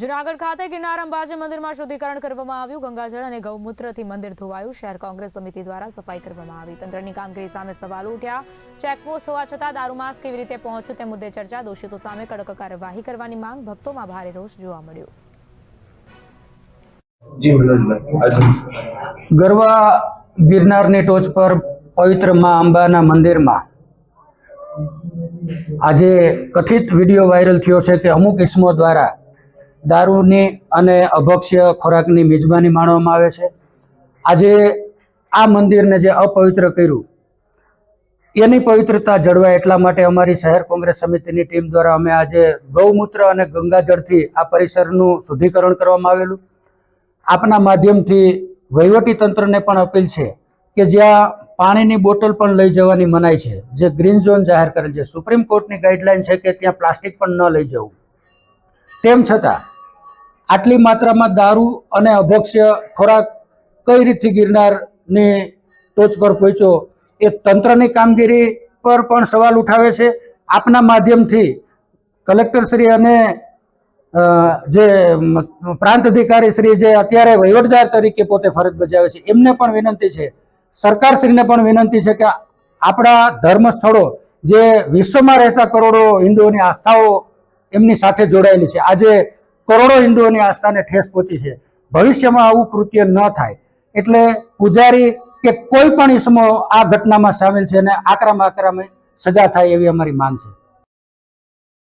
જૂનાગઢ ખાતે ગિરનાર અંબાજી મંદિરમાં શુદ્ધિકરણ કરવામાં આવ્યું। ગંગાજળ અને ગૌમૂત્રથી મંદિર ધોવાયું। શહેર કોંગ્રેસ સમિતિ દ્વારા સફાઈ કરવામાં આવી। તંત્રની કામગીરી સામે સવાલો ઉઠ્યા। ચેકપોસ્ટ હોવા છતાં દારૂમાસ કેવી રીતે પહોંચ્યું તે મુદ્દે ચર્ચા। દોષિતો સામે કડક કાર્યવાહી કરવાની માંગ। ભક્તોમાં ભારે રોષ જોવા મળ્યો। ગરવા ગિરનારની ટોચ પર પવિત્ર માં અંબાના મંદિરમાં આજે કથિત વિડીયો વાયરલ થયો છે કે અમુક ઇસમો દ્વારા દારૂની અને અભક્ષ્ય ખોરાકની મિજબાની માણવામાં આવે છે। આજે આ મંદિરને જે અપવિત્ર કર્યું એની પવિત્રતા જળવાય એટલા માટે અમારી શહેર કોંગ્રેસ સમિતિની ટીમ દ્વારા અમે આજે ગૌમૂત્ર અને ગંગાજળથી આ પરિસરનું શુદ્ધિકરણ કરવામાં આવેલું। આપના માધ્યમથી વહીવટી તંત્રને પણ અપીલ છે કે જ્યાં પાણીની બોટલ પણ લઈ જવાની મનાઈ છે, જે ગ્રીન ઝોન જાહેર કરેલ છે, સુપ્રીમ કોર્ટની ગાઈડલાઈન છે કે ત્યાં પ્લાસ્ટિક પણ ન લઈ જવું, તેમ છતાં આટલી માત્રામાં દારૂ અને અભક્ષ્ય ખોરાક કઈ રીતથી ગિરનારની ટોચ પર પહોંચ્યો એ તંત્રની કામગીરી પર પણ સવાલ ઉઠાવે છે। આપના માધ્યમથી કલેક્ટરશ્રી અને જે પ્રાંત અધિકારી શ્રી જે અત્યારે વહીવટદાર તરીકે પોતે ફરજ બજાવે છે એમને પણ વિનંતી છે, સરકારશ્રીને પણ વિનંતી છે કે આપણા ધર્મ સ્થળો જે વિશ્વમાં રહેતા કરોડો હિન્દુઓની આસ્થાઓ એમની સાથે જોડાયેલી છે, આજે કરોડો હિન્દુઓની આસ્થાને ઠેસ પહોંચી છે। ભવિષ્યમાં આવું કૃત્ય ન થાય એટલે પૂજારી કે કોઈ પણ ઇસમો આ ઘટનામાં સામેલ છે અને આકરામાં સજા થાય એવી અમારી માંગ છે।